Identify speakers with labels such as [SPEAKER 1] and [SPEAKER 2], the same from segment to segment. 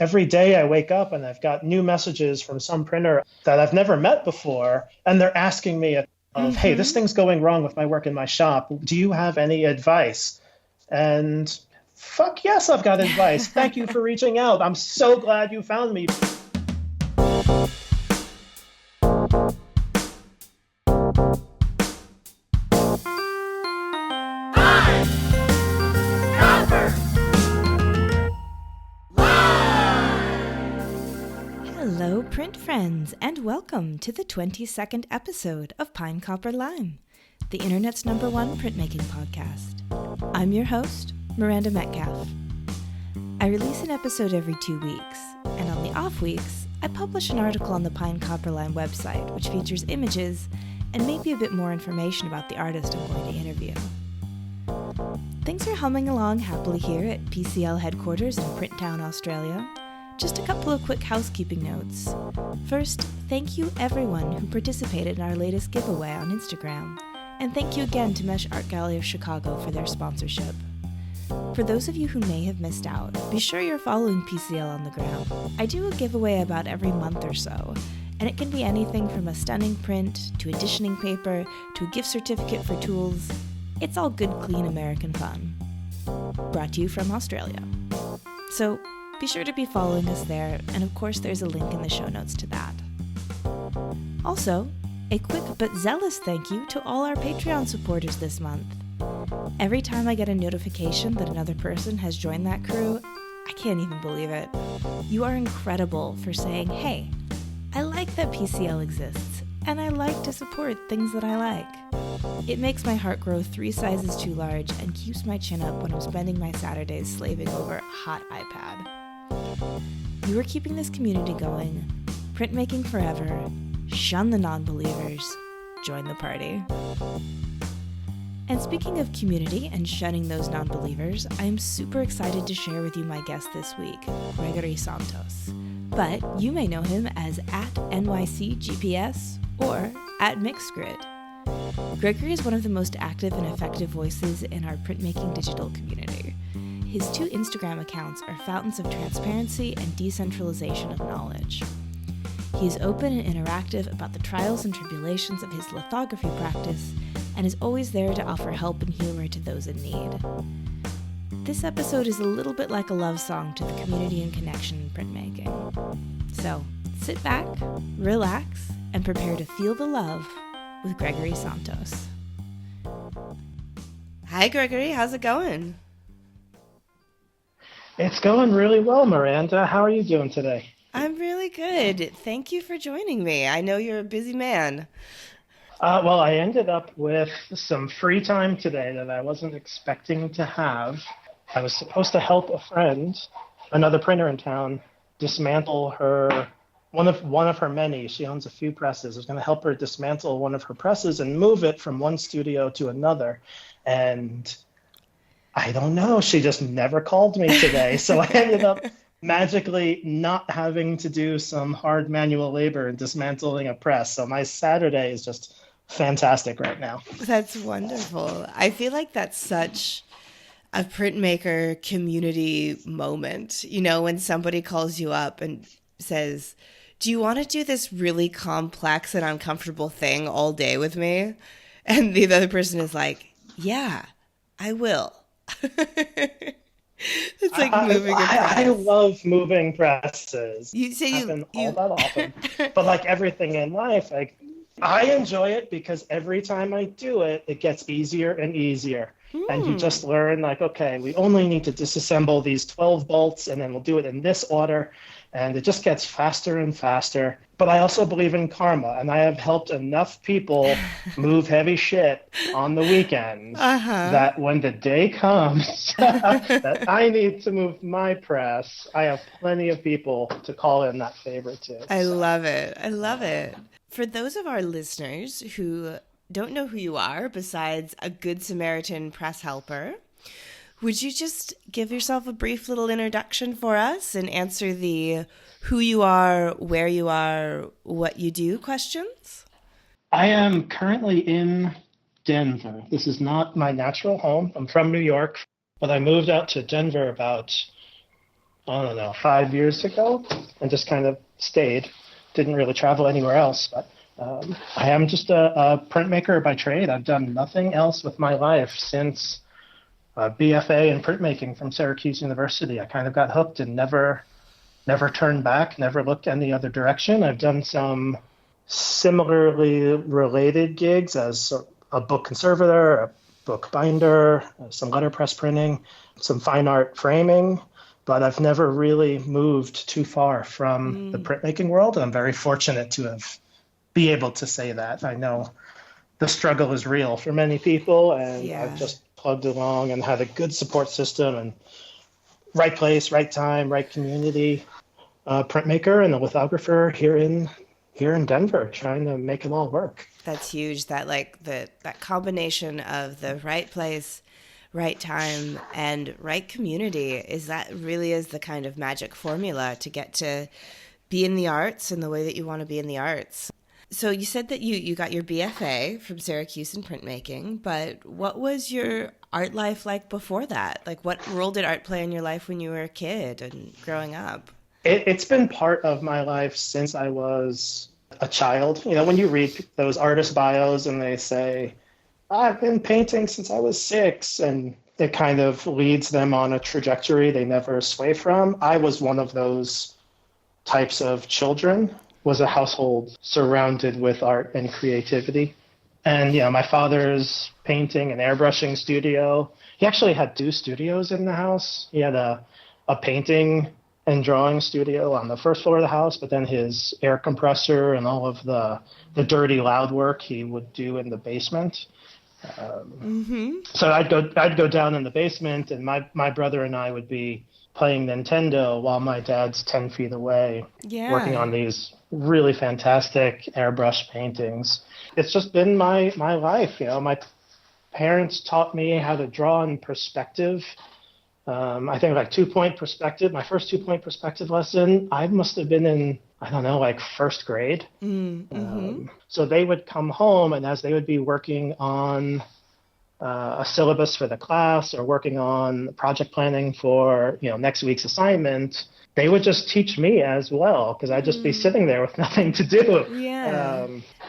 [SPEAKER 1] every day I wake up and I've got new messages from some printer that I've never met before, and they're asking me of, hey, this
[SPEAKER 2] Mm-hmm.
[SPEAKER 1] thing's going wrong with my work in my shop. Do you have any advice? And fuck yes, I've got advice. Thank you for reaching out. I'm so glad you found me.
[SPEAKER 2] Hello, print friends, and welcome to the 22nd episode of Pine Copper Lime, the internet's #1 printmaking podcast. I'm your host, Miranda Metcalf. I release an episode every 2 weeks, and on the off weeks, I publish an article on the Pine Copper Lime website which features images and maybe a bit more information about the artist I'm going to interview. Things are humming along happily here at PCL headquarters in Printtown, Australia. Just a couple of quick housekeeping notes. First, thank you everyone who participated in our latest giveaway on Instagram. And thank you again to Mesh Art Gallery of Chicago for their sponsorship. For those of you who may have missed out, be sure you're following PCL on the gram. I do a giveaway about every month or so, and it can be anything from a stunning print, to editioning paper, to a gift certificate for tools. It's all good, clean American fun. Brought to you from Australia. So, be sure to be following us there, and of course there's a link in the show notes to that. Also, a quick but zealous thank you to all our Patreon supporters this month. Every time I get a notification that another person has joined that crew, I can't even believe it. You are incredible for saying, hey, I like that PCL exists, and I like to support things that I like. It makes my heart grow 3 sizes too large and keeps my chin up when I'm spending my Saturdays slaving over a hot iPad. You are keeping this community going. Printmaking forever. Shun the non-believers. Join the party. And speaking of community and shunning those non-believers, I am super excited to share with you my guest this week, Gregory Santos. But you may know him as @NYCGPS or @MixedGrid. Gregory is one of the most active and effective voices in our printmaking digital community. His 2 Instagram accounts are fountains of transparency and decentralization of knowledge. He is open and interactive about the trials and tribulations of his lithography practice and is always there to offer help and humor to those in need. This episode is a little bit like a love song to the community and connection in printmaking. So, sit back, relax, and prepare to feel the love with Gregory Santos. Hi, Gregory. How's it going?
[SPEAKER 1] It's going really well, Miranda. How are you doing today?
[SPEAKER 2] I'm really good. Thank you for joining me. I know you're a busy man.
[SPEAKER 1] Well, I ended up with some free time today that I wasn't expecting to have. I was supposed to help a friend, another printer in town, dismantle her one of her many. She owns a few presses. I was going to help her dismantle one of her presses and move it from one studio to another. And I don't know. She just never called me today. So I ended up magically not having to do some hard manual labor in dismantling a press. So my Saturday is just fantastic right now.
[SPEAKER 2] That's wonderful. I feel like that's such a printmaker community moment. You know, when somebody calls you up and says, do you want to do this really complex and uncomfortable thing all day with me? And the other person is like, yeah, I will. It's like moving a press.
[SPEAKER 1] I love moving presses.
[SPEAKER 2] You say
[SPEAKER 1] happen all that often. But like everything in life, like I enjoy it because every time I do it, it gets easier and easier. And you just learn like, okay, we only need to disassemble these 12 bolts and then we'll do it in this order. And it just gets faster and faster. But I also believe in karma, and I have helped enough people move heavy shit on the weekends that when the day comes that I need to move my press, I have plenty of people to call in that favor to.
[SPEAKER 2] I love it. I love it. For those of our listeners who don't know who you are, besides a Good Samaritan press helper, would you just give yourself a brief little introduction for us and answer the who you are, where you are, what you do questions?
[SPEAKER 1] I am currently in Denver. This is not my natural home. I'm from New York, but I moved out to Denver about I don't know, 5 years ago, and just kind of stayed. Didn't really travel anywhere else, but I am just a printmaker by trade. I've done nothing else with my life since BFA in printmaking from Syracuse University. I kind of got hooked and never turned back, never looked any other direction. I've done some similarly related gigs as a book conservator, a book binder, some letterpress printing, some fine art framing, but I've never really moved too far from the printmaking world, and I'm very fortunate to be able to say that. I know the struggle is real for many people, and I've just plugged along and had a good support system and right place, right time, right community, printmaker and a lithographer here in Denver, trying to make it all work.
[SPEAKER 2] That's huge. That that combination of the right place, right time, and right community really is the kind of magic formula to get to be in the arts in the way that you want to be in the arts. So you said that you got your BFA from Syracuse in printmaking, but what was your art life like before that? Like, what role did art play in your life when you were a kid and growing up?
[SPEAKER 1] It's been part of my life since I was a child. You know, when you read those artist bios and they say, I've been painting since I was 6, and it kind of leads them on a trajectory they never sway from. I was one of those types of children, was a household surrounded with art and creativity. And, my father's painting and airbrushing studio, he actually had 2 studios in the house. He had a painting and drawing studio on the first floor of the house, but then his air compressor and all of the dirty, loud work he would do in the basement. So I'd go down in the basement, and my brother and I would be playing Nintendo while my dad's 10 feet away, working on these really fantastic airbrush paintings. It's just been my life. My parents taught me how to draw in perspective. I think 2-point perspective. My first 2-point perspective lesson, I must have been in, first grade. So they would come home, and as they would be working on a syllabus for the class or working on project planning for next week's assignment, they would just teach me as well, because I'd just be sitting there with nothing to do.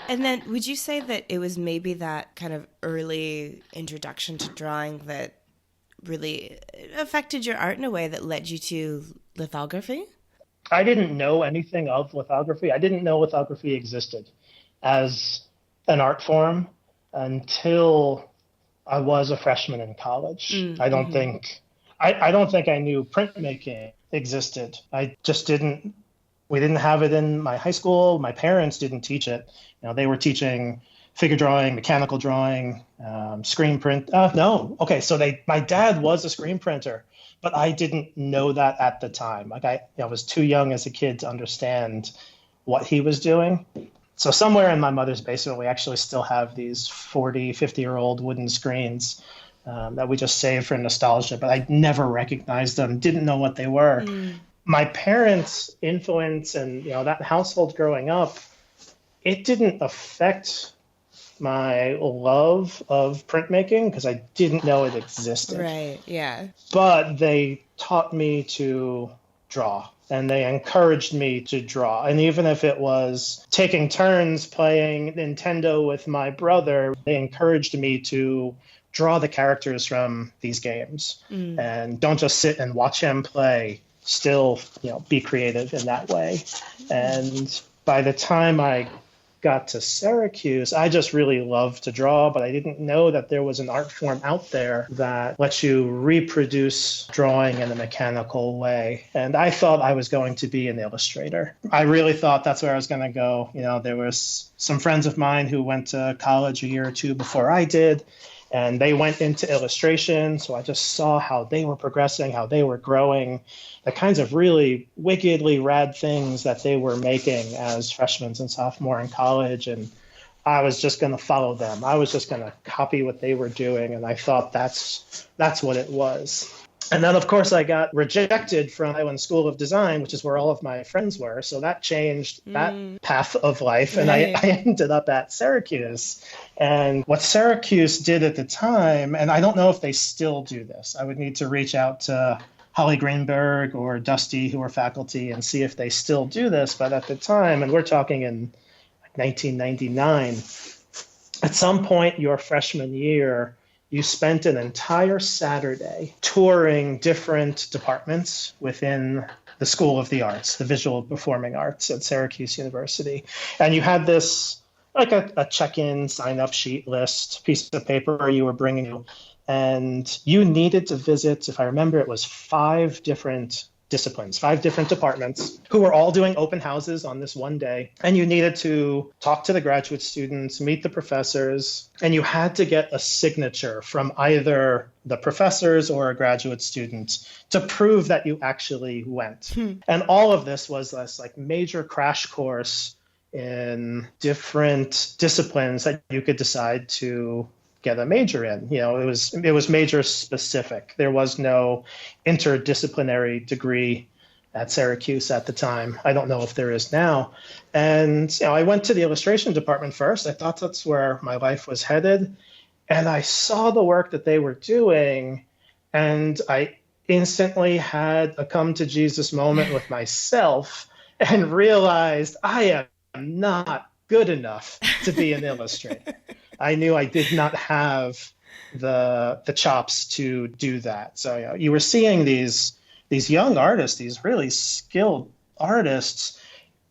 [SPEAKER 2] And then would you say that it was maybe that kind of early introduction to drawing that really affected your art in a way that led you to lithography?
[SPEAKER 1] I didn't know anything of lithography. I didn't know lithography existed as an art form until I was a freshman in college. I don't think I knew printmaking existed. We didn't have it in my high school. My parents didn't teach it. They were teaching figure drawing, mechanical drawing, screen print. No. Okay. So my dad was a screen printer, but I didn't know that at the time. I was too young as a kid to understand what he was doing. So somewhere in my mother's basement, we actually still have these 40, 50-year-old wooden screens that we just saved for nostalgia, but I never recognized them, didn't know what they were. My parents' influence and that household growing up, it didn't affect my love of printmaking because I didn't know it existed.
[SPEAKER 2] Right, yeah.
[SPEAKER 1] But they taught me to draw, and they encouraged me to draw. And even if it was taking turns playing Nintendo with my brother, they encouraged me to draw the characters from these games and don't just sit and watch him play. Still, be creative in that way. And by the time I got to Syracuse, I just really loved to draw, but I didn't know that there was an art form out there that lets you reproduce drawing in a mechanical way. And I thought I was going to be an illustrator. I really thought that's where I was going to go. There was some friends of mine who went to college a year or 2 before I did, and they went into illustration. So I just saw how they were progressing, how they were growing, the kinds of really wickedly rad things that they were making as freshmen and sophomore in college. And I was just going to follow them. I was just going to copy what they were doing. And I thought that's what it was. And then, of course, I got rejected from Island School of Design, which is where all of my friends were. So that changed that path of life. And I ended up at Syracuse. And what Syracuse did at the time, and I don't know if they still do this, I would need to reach out to Holly Greenberg or Dusty, who were faculty, and see if they still do this. But at the time, and we're talking in 1999, at some point your freshman year, you spent an entire Saturday touring different departments within the School of the Arts, the Visual Performing Arts at Syracuse University. And you had this, like a check-in, sign-up sheet list, piece of paper you were bringing, and you needed to visit, if I remember, it was 5 different disciplines, 5 different departments who were all doing open houses on this one day. And you needed to talk to the graduate students, meet the professors, and you had to get a signature from either the professors or a graduate student to prove that you actually went. And all of this was this like major crash course in different disciplines that you could decide to get a major in. You know, it was major specific. There was no interdisciplinary degree at Syracuse at the time. I don't know if there is now. And I went to the illustration department first. I thought that's where my life was headed. And I saw the work that they were doing, and I instantly had a come to Jesus moment with myself and realized I am not good enough to be an illustrator. I knew I did not have the chops to do that. So you were seeing these young artists, these really skilled artists.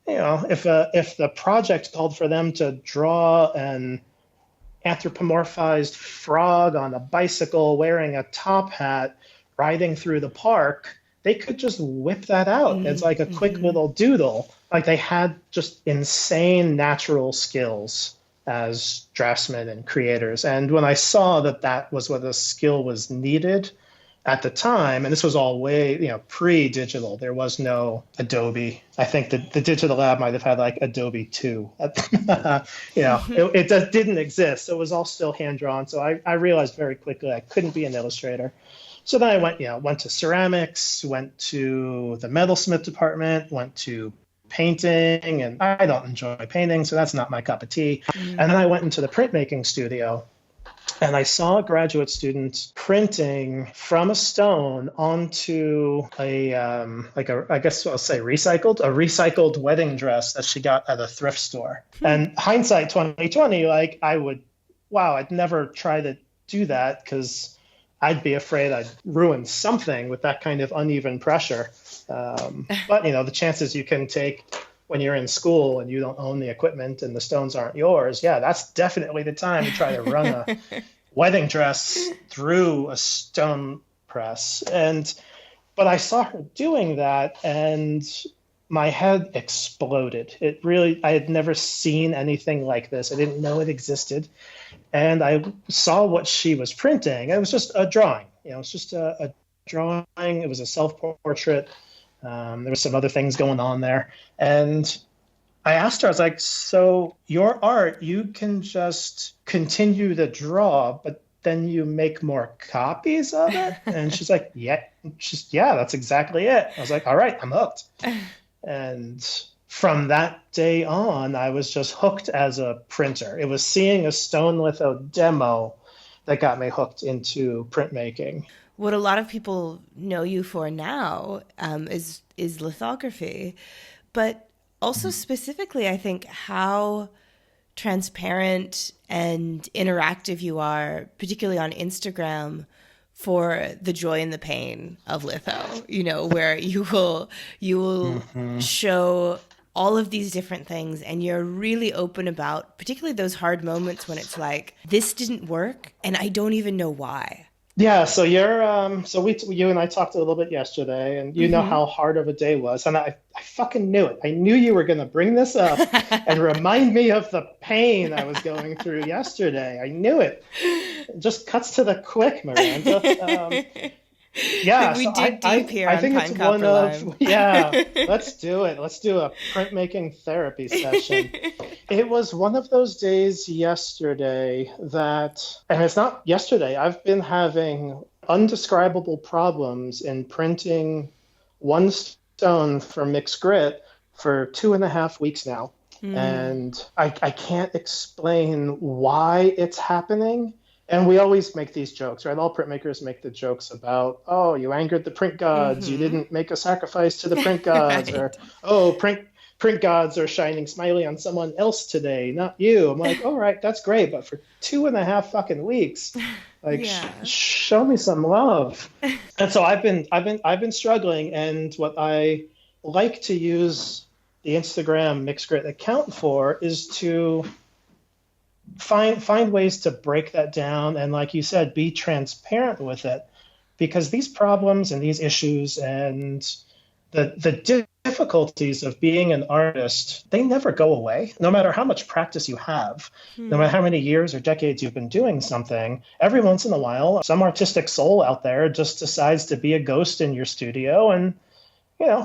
[SPEAKER 1] If the project called for them to draw an anthropomorphized frog on a bicycle wearing a top hat riding through the park, they could just whip that out. It's like a quick little doodle. Like they had just insane natural skills as draftsmen and creators. And when I saw that that was what a skill was needed at the time, and this was all way, pre-digital, there was no Adobe. I think the digital lab might have had like Adobe 2. It just didn't exist. So it was all still hand-drawn. So I realized very quickly I couldn't be an illustrator. So then I went to ceramics, went to the metalsmith department, went to painting, and I don't enjoy painting, so that's not my cup of tea. And then I went into the printmaking studio, and I saw a graduate student printing from a stone onto I guess I'll say recycled wedding dress that she got at a thrift store. And hindsight 2020, I'd never try to do that because I'd be afraid I'd ruin something with that kind of uneven pressure. But, the chances you can take when you're in school and you don't own the equipment and the stones aren't yours, that's definitely the time to try to run a wedding dress through a stone press. But I saw her doing that, and my head exploded. I had never seen anything like this. I didn't know it existed. And I saw what she was printing. It was just a drawing. It's just a drawing. It was a self-portrait. There were some other things going on there. And I asked her, I was like, so your art, you can just continue to draw, but then you make more copies of it? And she's like, yeah, that's exactly it. I was like, all right, I'm hooked. And from that day on, I was just hooked as a printer. It was seeing a stone litho demo that got me hooked into printmaking.
[SPEAKER 2] What a lot of people know you for now is lithography, but also specifically, I think, how transparent and interactive you are, particularly on Instagram, for the joy and the pain of litho, where you will show all of these different things, and you're really open about particularly those hard moments when it's like, this didn't work and I don't even know why.
[SPEAKER 1] Yeah, so you and I talked a little bit yesterday, and you know how hard of a day was, and I fucking knew it. I knew you were going to bring this up and remind me of the pain I was going through yesterday. I knew it. It just cuts to the quick, Miranda.
[SPEAKER 2] We dig deep here on Pine Copper Lime.
[SPEAKER 1] Let's do it. Let's do a printmaking therapy session. It was one of those days yesterday and it's not yesterday, I've been having undescribable problems in printing one stone for mixed grit for 2.5 weeks now. And I can't explain why it's happening. And we always make these jokes, right? All printmakers make the jokes about, oh, you angered the print gods, you
[SPEAKER 2] Mm-hmm.
[SPEAKER 1] didn't make a sacrifice to the print gods, or
[SPEAKER 2] Right.
[SPEAKER 1] oh, print gods are shining smiley on someone else today, not you. I'm like, all right, that's great, but for 2.5 fucking weeks, like,
[SPEAKER 2] Yeah.
[SPEAKER 1] show me some love. And so I've been struggling, and what I like to use the Instagram Mixed Grit account for is to find ways to break that down and, like you said, be transparent with it, because these problems and these issues and the difficulties of being an artist, they never go away. No matter how much practice you have, no matter
[SPEAKER 2] Hmm.
[SPEAKER 1] how many years or decades you've been doing something, every once in a while some artistic soul out there just decides to be a ghost in your studio and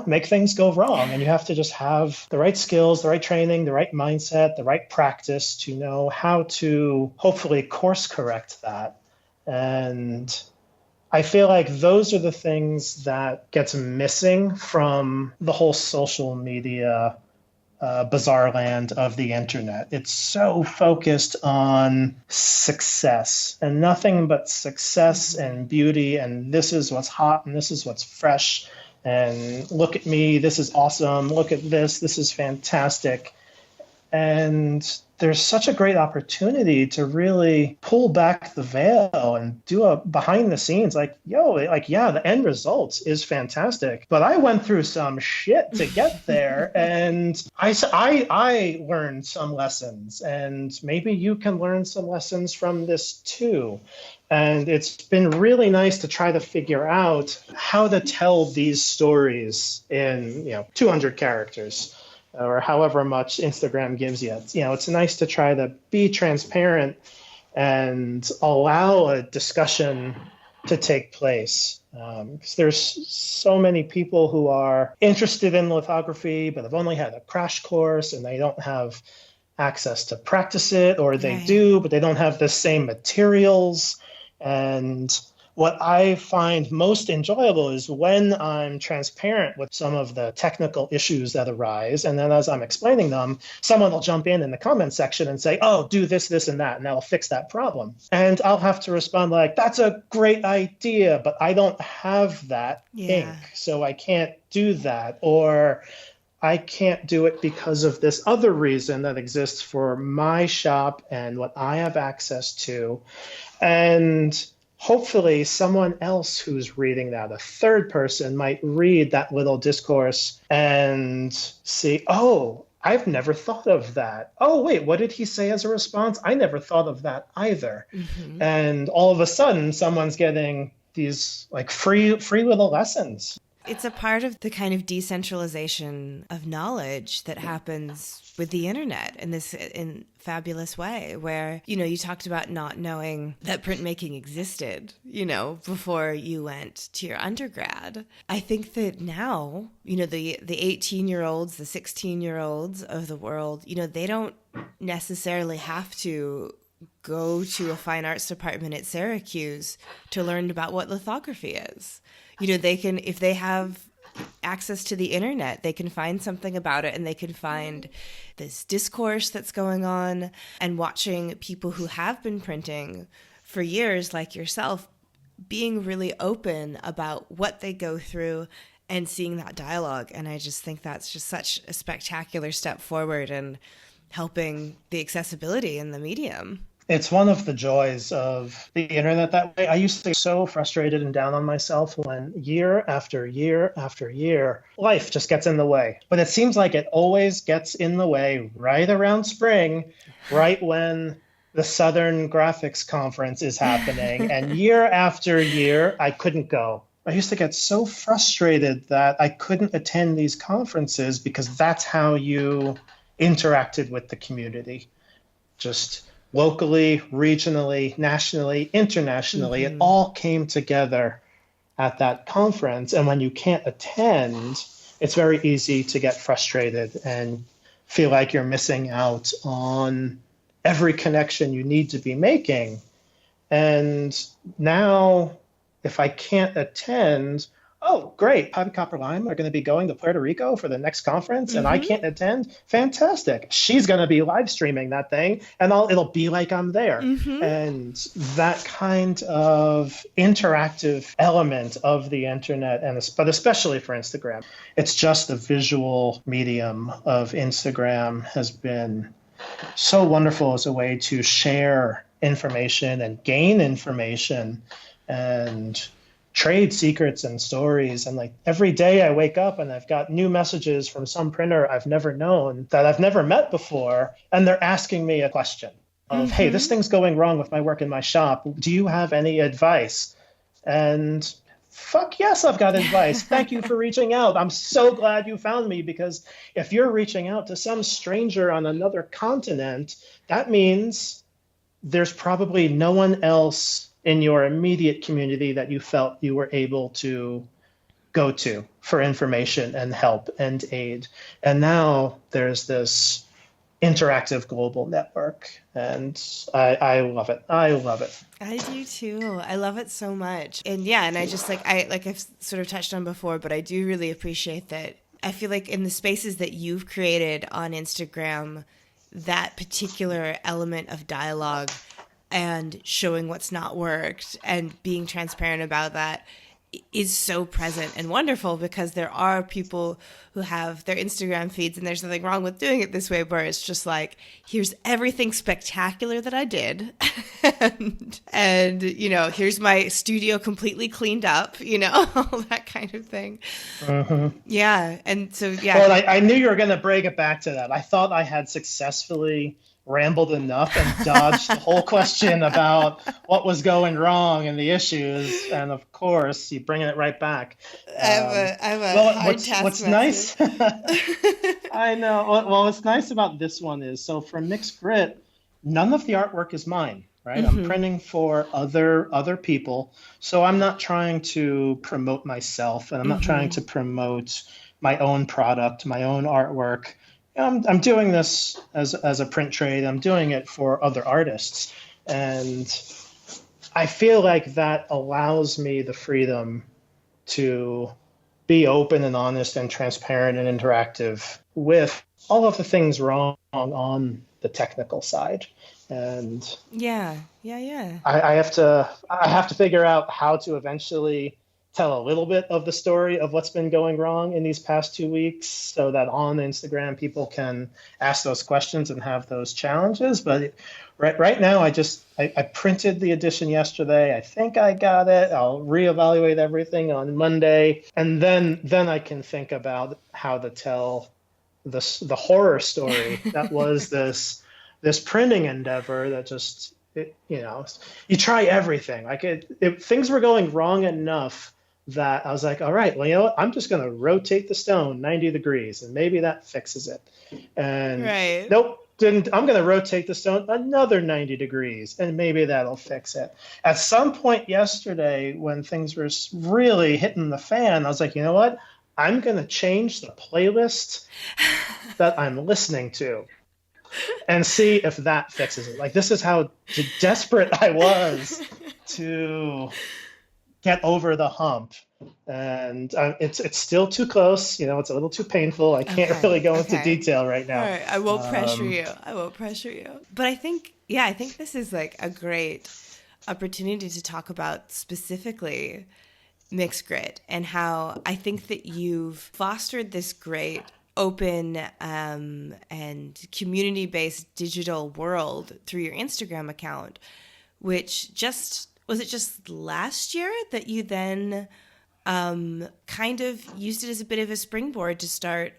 [SPEAKER 1] make things go wrong. And you have to just have the right skills, the right training, the right mindset, the right practice to know how to hopefully course correct that. And I feel like those are the things that gets missing from the whole social media bizarre land of the internet. It's so focused on success and nothing but success
[SPEAKER 2] Mm-hmm.
[SPEAKER 1] and beauty. And this is what's hot and this is what's fresh. And look at me. This is awesome. Look at this. This is fantastic. And there's such a great opportunity to really pull back the veil and do a behind the scenes, like, yeah, the end result is fantastic, but I went through some shit to get there. And I learned some lessons, and maybe you can learn some lessons from this too. And it's been really nice to try to figure out how to tell these stories in 200 characters or however much Instagram gives you. It's nice to try to be transparent and allow a discussion to take place. Because there's so many people who are interested in lithography, but have only had a crash course and they don't have access to practice it, or they
[SPEAKER 2] Right.
[SPEAKER 1] do, but they don't have the same materials. And what I find most enjoyable is when I'm transparent with some of the technical issues that arise. And then as I'm explaining them, someone will jump in the comment section and say, oh, do this, this, and that, and that'll fix that problem. And I'll have to respond like, that's a great idea, but I don't have that ink,
[SPEAKER 2] Yeah.
[SPEAKER 1] so I can't do that. Or I can't do it because of this other reason that exists for my shop and what I have access to. And hopefully someone else who's reading that, a third person, might read that little discourse and see, oh, I've never thought of that. Oh, wait, what did he say as a response? I never thought of that either.
[SPEAKER 2] Mm-hmm.
[SPEAKER 1] And all of a sudden, someone's getting these like free little lessons.
[SPEAKER 2] It's a part of the kind of decentralization of knowledge that happens with the internet in this in fabulous way, where, you talked about not knowing that printmaking existed, before you went to your undergrad. I think that now, the 18-year-olds, the 16-year-olds of the world, they don't necessarily have to go to a fine arts department at Syracuse to learn about what lithography is. They can, if they have access to the internet, they can find something about it, and they can find this discourse that's going on, and watching people who have been printing for years, like yourself, being really open about what they go through and seeing that dialogue. And I just think that's just such a spectacular step forward in helping the accessibility in the medium.
[SPEAKER 1] It's one of the joys of the internet that way. I used to be so frustrated and down on myself when year after year after year, life just gets in the way. But it seems like it always gets in the way right around spring, right when the Southern Graphics Conference is happening. And year after year, I couldn't go. I used to get so frustrated that I couldn't attend these conferences because that's how you interacted with the community. Just locally, regionally, nationally, internationally, it all came together at that conference. And when you can't attend, it's very easy to get frustrated and feel like you're missing out on every connection you need to be making. And now, if I can't attend, oh, great, Pine Copper Lime are going to be going to Puerto Rico for the next conference and I
[SPEAKER 2] Mm-hmm.
[SPEAKER 1] can't attend. Fantastic. She's going to be live streaming that thing and it'll be like I'm there.
[SPEAKER 2] Mm-hmm.
[SPEAKER 1] And that kind of interactive element of the internet, but especially for Instagram, it's just the visual medium of Instagram has been so wonderful as a way to share information and gain information and trade secrets and stories. And like every day I wake up and I've got new messages from some printer I've never known that I've never met before. And they're asking me a question of, hey,
[SPEAKER 2] Mm-hmm.
[SPEAKER 1] this thing's going wrong with my work in my shop. Do you have any advice? And fuck yes, I've got advice. Thank you for reaching out. I'm so glad you found me, because if you're reaching out to some stranger on another continent, that means there's probably no one else in your immediate community that you felt you were able to go to for information and help and aid. And now there's this interactive global network, and I love it. I love it.
[SPEAKER 2] I do too. I love it so much. And yeah, and I just I've sort of touched on before, but I do really appreciate that. I feel like in the spaces that you've created on Instagram, that particular element of dialogue and showing what's not worked and being transparent about that is so present and wonderful, because there are people who have their Instagram feeds and there's nothing wrong with doing it this way, where it's just like, here's everything spectacular that I did. and here's my studio completely cleaned up, all that kind of thing.
[SPEAKER 1] Mm-hmm.
[SPEAKER 2] Yeah. And so, yeah.
[SPEAKER 1] Well, I knew you were going to bring it back to that. I thought I had successfully rambled enough and dodged the whole question about what was going wrong and the issues, and of course you bringing it right back.
[SPEAKER 2] I'm a hard
[SPEAKER 1] what's nice I know. Well, what's nice about this one is, so for Mixed Grit, none of the artwork is mine, right?
[SPEAKER 2] Mm-hmm.
[SPEAKER 1] I'm printing for other people, so I'm not trying to promote myself, and I'm not trying to promote my own product, my own artwork. I'm doing this as a print trade. I'm doing it for other artists. And I feel like that allows me the freedom to be open and honest and transparent and interactive with all of the things wrong on the technical side. And
[SPEAKER 2] yeah.
[SPEAKER 1] I have to figure out how to eventually tell a little bit of the story of what's been going wrong in these past 2 weeks, so that on Instagram people can ask those questions and have those challenges. But right now, I printed the edition yesterday. I think I got it. I'll reevaluate everything on Monday, and then I can think about how to tell the horror story that was this printing endeavor that just you try everything. Things were going wrong enough that I was like, all right, well, you know what? I'm just going to rotate the stone 90 degrees and maybe that fixes it. And
[SPEAKER 2] right.
[SPEAKER 1] Nope, didn't. I'm going to rotate the stone another 90 degrees and maybe that'll fix it. At some point yesterday, when things were really hitting the fan, I was like, you know what? I'm going to change the playlist that I'm listening to and see if that fixes it. Like, this is how desperate I was to get over the hump, and it's still too close. It's a little too painful. I can't really go into detail right now.
[SPEAKER 2] All right, I won't pressure you. But I think this is like a great opportunity to talk about specifically Mixed Grit, and how I think that you've fostered this great open and community-based digital world through your Instagram account, which was it just last year that you then kind of used it as a bit of a springboard to start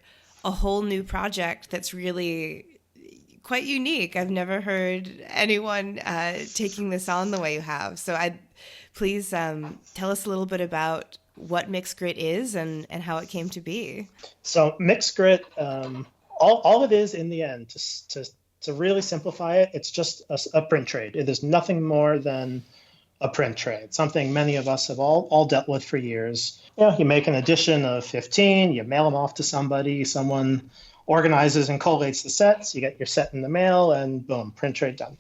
[SPEAKER 2] a whole new project that's really quite unique? I've never heard anyone taking this on the way you have. So please tell us a little bit about what Mixed Grit is and how it came to be.
[SPEAKER 1] So Mixed Grit, all it is in the end, to really simplify it, it's just a print trade. It is nothing more than a print trade, something many of us have all dealt with for years. You make an edition of 15, you mail them off to somebody, someone organizes and collates the sets, you get your set in the mail, and boom, print trade done.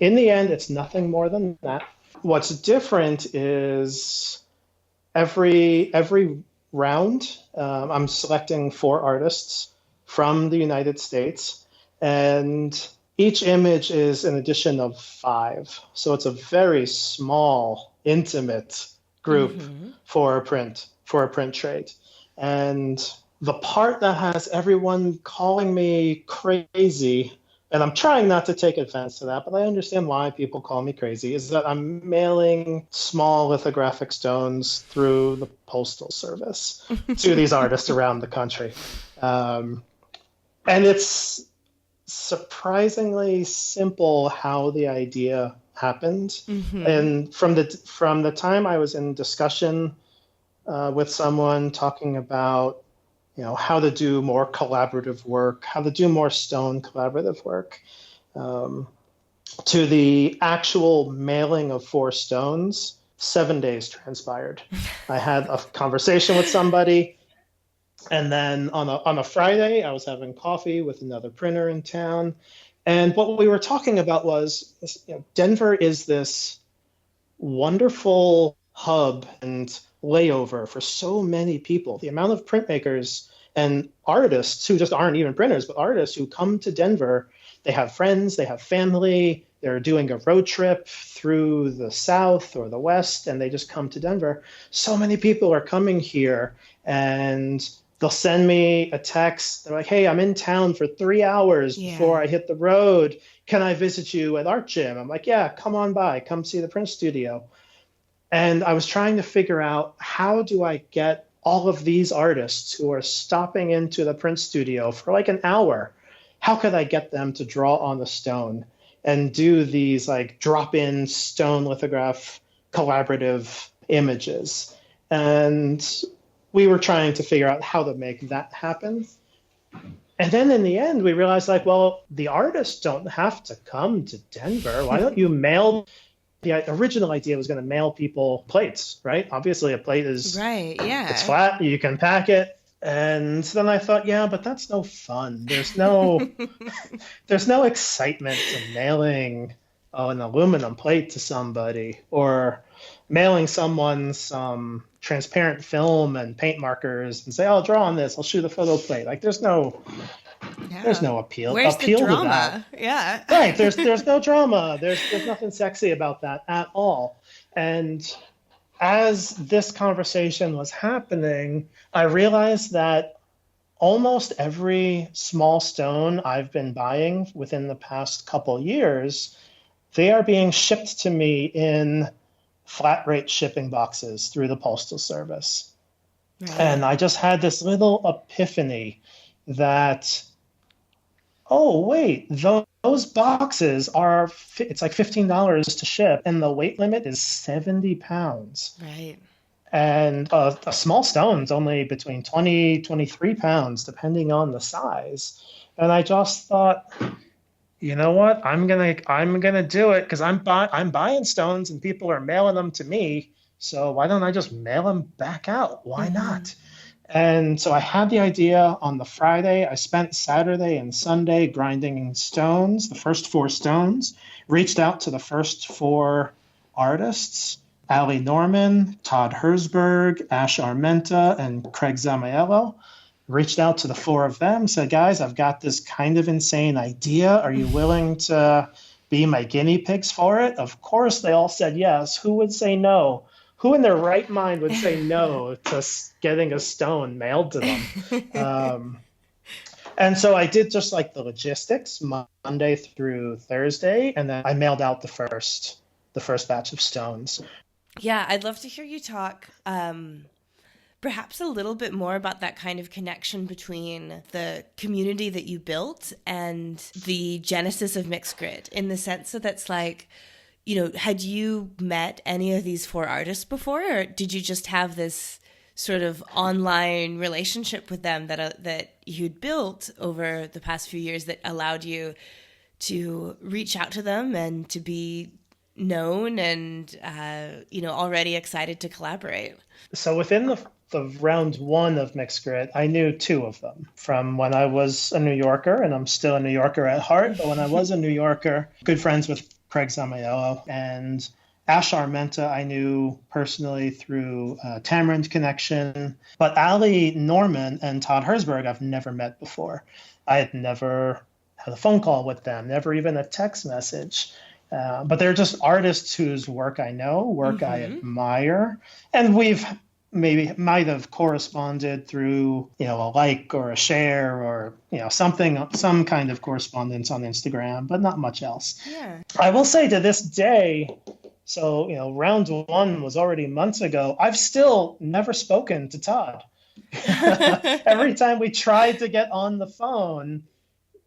[SPEAKER 1] In the end, it's nothing more than that. What's different is every round, I'm selecting 4 artists from the United States, and each image is an edition of 5. So it's a very small, intimate group for a print trade. And the part that has everyone calling me crazy, and I'm trying not to take offense to that, but I understand why people call me crazy, is that I'm mailing small lithographic stones through the postal service to these artists around the country. And it's surprisingly simple how the idea happened. And from the time I was in discussion with someone talking about how to do more collaborative work, how to do more stone collaborative work, to the actual mailing of 4 stones, 7 days transpired. I had a conversation with somebody, and then on a Friday, I was having coffee with another printer in town, and what we were talking about was, Denver is this wonderful hub and layover for so many people. The amount of printmakers and artists who just aren't even printers, but artists who come to Denver, they have friends, they have family, they're doing a road trip through the South or the West, and they just come to Denver. So many people are coming here, and they'll send me a text. They're like, hey, I'm in town for 3 hours before I hit the road. Can I visit you at Art Gym? I'm like, yeah, come on by, come see the print studio. And I was trying to figure out, how do I get all of these artists who are stopping into the print studio for like an hour? How could I get them to draw on the stone and do these like drop-in stone lithograph collaborative images? And we were trying to figure out how to make that happen. And then in the end, we realized, like, well, the artists don't have to come to Denver. Why don't you mail? The original idea was going to mail people plates, right? Obviously, a plate is it's flat. You can pack it. And then I thought, yeah, but that's no fun. There's no excitement to mailing an aluminum plate to somebody, or mailing someone some transparent film and paint markers and say, "Oh, draw on this. I'll shoot a photo plate." Like, there's no appeal.
[SPEAKER 2] Where's
[SPEAKER 1] appeal
[SPEAKER 2] the
[SPEAKER 1] to
[SPEAKER 2] drama?
[SPEAKER 1] that.
[SPEAKER 2] Yeah.
[SPEAKER 1] Right. There's no drama. There's nothing sexy about that at all. And as this conversation was happening, I realized that almost every small stone I've been buying within the past couple years, they are being shipped to me in flat rate shipping boxes through the Postal Service. Right. And I just had this little epiphany that, oh, wait, those boxes are, it's like $15 to ship, and the weight limit is 70 pounds.
[SPEAKER 2] Right.
[SPEAKER 1] And a small stone's only between 20, 23 pounds, depending on the size. And I just thought, you know what? I'm gonna do it, because I'm buying stones and people are mailing them to me. So why don't I just mail them back out? Why not? And so I had the idea on the Friday. I spent Saturday and Sunday grinding stones, the first 4 stones, reached out to the first 4 artists, Ali Norman, Todd Herzberg, Ash Armenta, and Craig Zamiello. Reached out to the 4 of them, said, guys, I've got this kind of insane idea. Are you willing to be my guinea pigs for it? Of course, they all said yes. Who would say no? Who in their right mind would say no to getting a stone mailed to them? And so I did just like the logistics Monday through Thursday, and then I mailed out the first batch of stones.
[SPEAKER 2] Yeah, I'd love to hear you talk perhaps a little bit more about that kind of connection between the community that you built and the genesis of Mixed Grid, in the sense that that's like, had you met any of these 4 artists before, or did you just have this sort of online relationship with them that you'd built over the past few years that allowed you to reach out to them and to be known and, already excited to collaborate? So
[SPEAKER 1] within the round 1 of Mixed Grid, I knew 2 of them from when I was a New Yorker, and I'm still a New Yorker at heart, but when I was a New Yorker, good friends with Craig Zamiello and Ash Armenta I knew personally through Tamarind Connection, but Ali Norman and Todd Herzberg I've never met before. I had never had a phone call with them, never even a text message. But they're just artists whose work I know, work I admire, and we've maybe might have corresponded through, a like or a share or, something, some kind of correspondence on Instagram, but not much else.
[SPEAKER 2] Yeah.
[SPEAKER 1] I will say to this day, so, round one was already months ago. I've still never spoken to Todd. Every time we tried to get on the phone,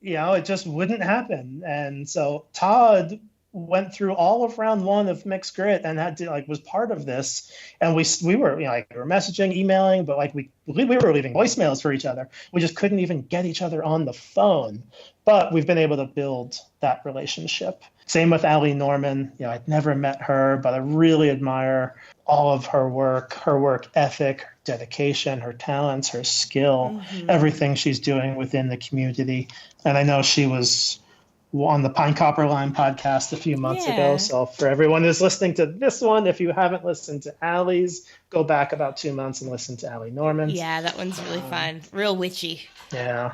[SPEAKER 1] it just wouldn't happen. And so Todd went through all of round one of Mixed Grit and had to was part of this. And we were, we were messaging, emailing, but we were leaving voicemails for each other. We just couldn't even get each other on the phone. But we've been able to build that relationship. Same with Ali Norman. I'd never met her, but I really admire all of her work ethic, her dedication, her talents, her skill, everything she's doing within the community. And I know she was on the Pine Copper Line podcast a few months ago. So for everyone who's listening to this one, if you haven't listened to Allie's, go back about 2 months and listen to Ali Norman.
[SPEAKER 2] Yeah, that one's really fun. Real witchy.
[SPEAKER 1] Yeah.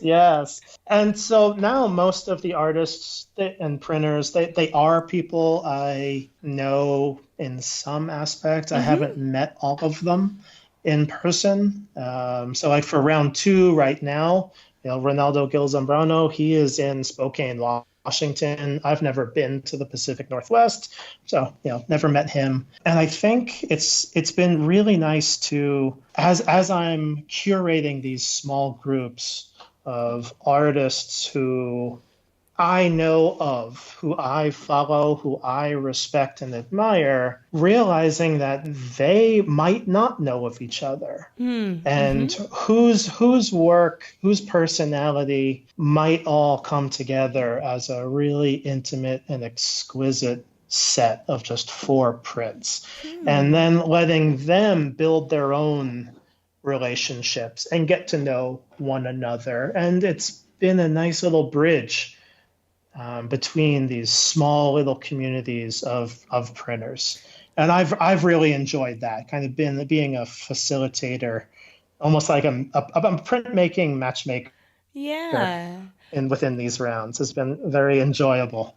[SPEAKER 1] Yes. And so now most of the artists and printers, they are people I know in some aspects. I haven't met all of them in person. So for round two right now, Ronaldo Gil Zambrano, he is in Spokane, Washington. I've never been to the Pacific Northwest, so never met him. And I think it's been really nice to, as I'm curating these small groups of artists who I know of, who I follow, who I respect and admire, realizing that they might not know of each other, and whose work, whose personality might all come together as a really intimate and exquisite set of just 4 prints, and then letting them build their own relationships and get to know one another. And it's been a nice little bridge between these small little communities of printers. And I've really enjoyed that, kind of being a facilitator, almost like a printmaking matchmaker.
[SPEAKER 2] Yeah.
[SPEAKER 1] And within these rounds has been very enjoyable.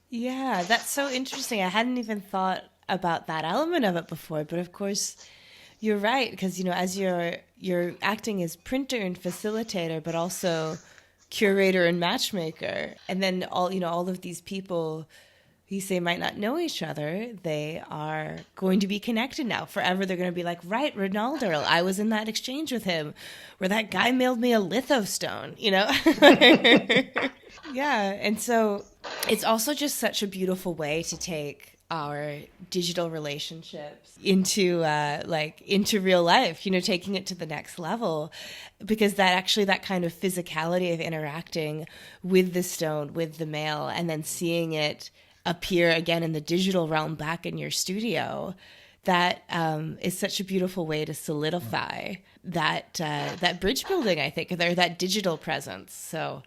[SPEAKER 2] Yeah, that's so interesting. I hadn't even thought about that element of it before, but of course you're right, because as you're acting as printer and facilitator, but also curator and matchmaker, and then all of these people you say might not know each other, they are going to be connected now forever. They're going to be like, right, Ronaldo, I was in that exchange with him where that guy mailed me a lithostone, Yeah. And so it's also just such a beautiful way to take our digital relationships into real life, taking it to the next level, because that kind of physicality of interacting with the stone, with the mail, and then seeing it appear again in the digital realm back in your studio, that is such a beautiful way to solidify that bridge building, I think, or that digital presence. So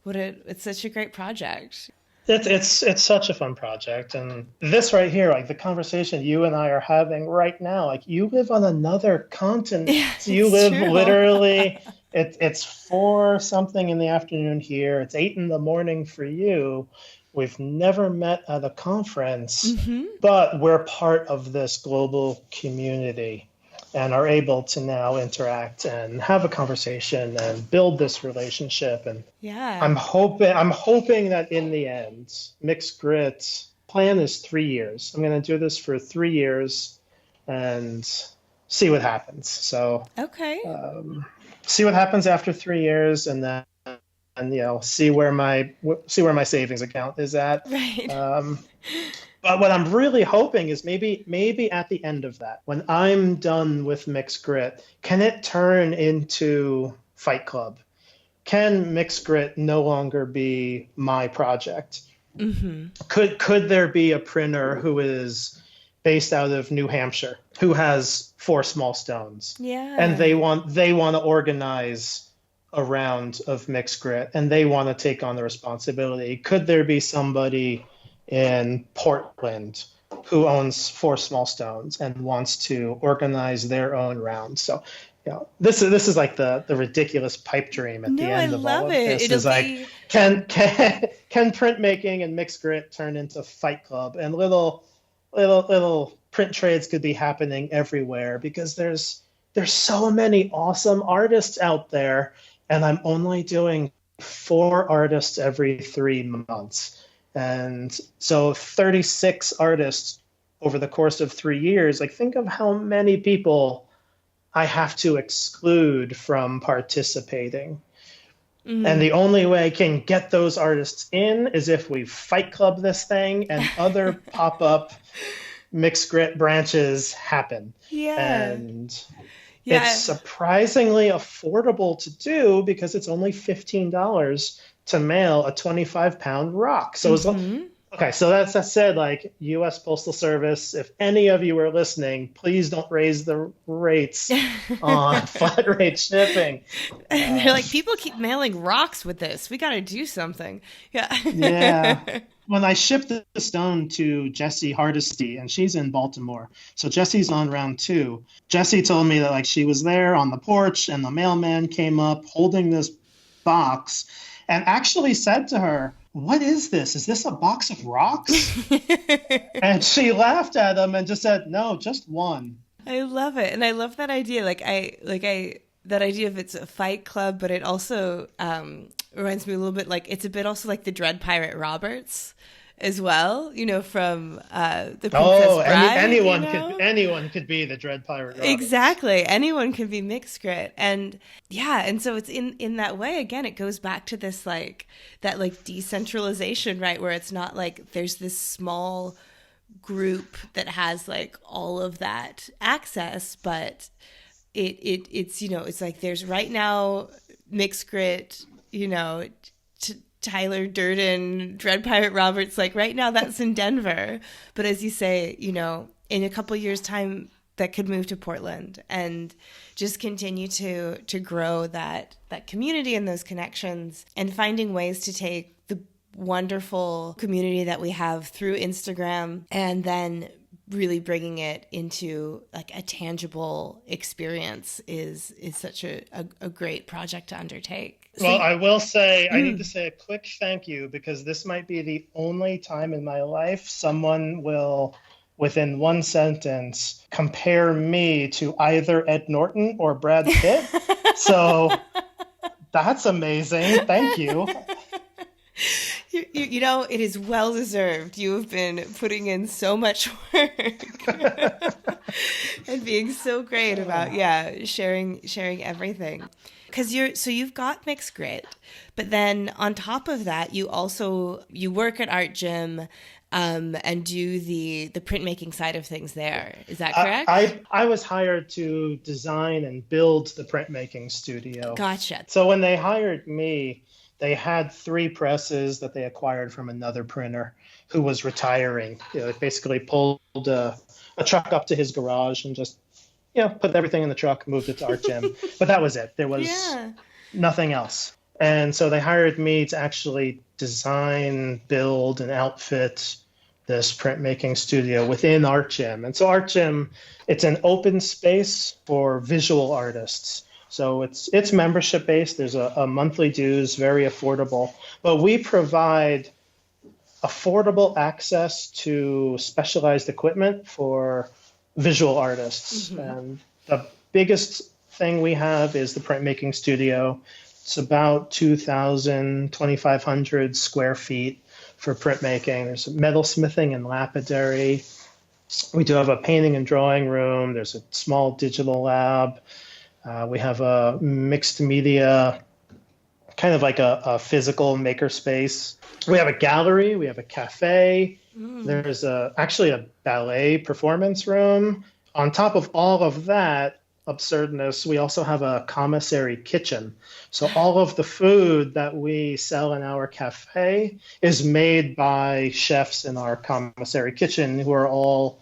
[SPEAKER 2] it's such a great project.
[SPEAKER 1] It's such a fun project. And this right here, the conversation you and I are having right now, you live on another continent.
[SPEAKER 2] Yeah,
[SPEAKER 1] you live
[SPEAKER 2] true.
[SPEAKER 1] Literally, it's 4 something in the afternoon here. It's 8 in the morning for you. We've never met at a conference, but we're part of this global community and are able to now interact and have a conversation and build this relationship. And
[SPEAKER 2] yeah,
[SPEAKER 1] I'm hoping that in the end, Mixed Grit plan is 3 years. I'm going to do this for 3 years and see what happens. So
[SPEAKER 2] okay,
[SPEAKER 1] see what happens after 3 years, and then see where my savings account is at.
[SPEAKER 2] Right.
[SPEAKER 1] But what I'm really hoping is maybe at the end of that, when I'm done with Mixed Grit, can it turn into Fight Club? Can Mixed Grit no longer be my project? Could there be a printer who is based out of New Hampshire who has 4 small stones?
[SPEAKER 2] Yeah.
[SPEAKER 1] And they want to organize a round of Mixed Grit, and they want to take on the responsibility? Could there be somebody in Portland who owns Four Small Stones and wants to organize their own round. So, this is like the ridiculous pipe dream at the
[SPEAKER 2] No, I
[SPEAKER 1] end of all
[SPEAKER 2] love
[SPEAKER 1] of
[SPEAKER 2] it.
[SPEAKER 1] this
[SPEAKER 2] It'll
[SPEAKER 1] is like,
[SPEAKER 2] be
[SPEAKER 1] can printmaking and mixed grit turn into Fight Club, and little print trades could be happening everywhere because there's so many awesome artists out there, and I'm only doing 4 artists every 3 months. And so 36 artists over the course of 3 years, like think of how many people I have to exclude from participating. And the only way I can get those artists in is if we Fight Club this thing and other pop-up mixed grit branches happen.
[SPEAKER 2] yeah.
[SPEAKER 1] And
[SPEAKER 2] Yeah.
[SPEAKER 1] it's surprisingly affordable to do because it's only $15 to mail a 25-pound rock. So it's okay. So that said, like U.S. Postal Service, if any of you are listening, please don't raise the rates on flat rate shipping.
[SPEAKER 2] And they're like, people keep mailing rocks with this. We got to do something. Yeah.
[SPEAKER 1] Yeah. When I shipped the stone to Jessie Hardesty, and she's in Baltimore, so Jessie's on round 2. Jessie told me that like she was there on the porch, and the mailman came up holding this box, and actually said to her, "What is this? Is this a box of rocks?" And she laughed at him and just said, "No, just one."
[SPEAKER 2] I love it. And I love that idea. That idea of it's a fight club, but it also reminds me a little bit like it's a bit also like the Dread Pirate Roberts as well, from the Princess Bride.
[SPEAKER 1] Anyone could be the Dread Pirate Roberts.
[SPEAKER 2] Exactly. Anyone can be mixed grit. And and so it's in that way, again, it goes back to this that decentralization, right? Where it's not like there's this small group that has like all of that access, but it's it's like there's right now mixed grit, Tyler Durden, Dread Pirate Roberts, like right now that's in Denver, but as you say, in a couple years time that could move to Portland and just continue to grow that community and those connections, and finding ways to take the wonderful community that we have through Instagram and then really bringing it into like a tangible experience is such a great project to undertake.
[SPEAKER 1] Well, I will say, I need to say a quick thank you, because this might be the only time in my life someone will, within one sentence, compare me to either Ed Norton or Brad Pitt. So that's amazing. Thank you.
[SPEAKER 2] It is well deserved. You have been putting in so much work and being so great about sharing everything. Because you've got mixed grit, but then on top of that, you work at Art Gym and do the printmaking side of things there. Is that correct?
[SPEAKER 1] I was hired to design and build the printmaking studio.
[SPEAKER 2] Gotcha.
[SPEAKER 1] So when they hired me, they had 3 presses that they acquired from another printer who was retiring. They basically pulled a truck up to his garage and just, put everything in the truck, moved it to Art Gym. But that was it. There was nothing else. And so they hired me to actually design, build, and outfit this printmaking studio within Art Gym. And so Art Gym, it's an open space for visual artists. So it's membership based. There's a monthly dues, very affordable. But we provide affordable access to specialized equipment for visual artists. Mm-hmm. And the biggest thing we have is the printmaking studio. It's about 2,500 square feet for printmaking. There's metalsmithing and lapidary. We do have a painting and drawing room. There's a small digital lab. We have a mixed media, kind of like a physical makerspace. We have a gallery. We have a cafe. There's actually a ballet performance room. On top of all of that absurdness, we also have a commissary kitchen. So all of the food that we sell in our cafe is made by chefs in our commissary kitchen, who are all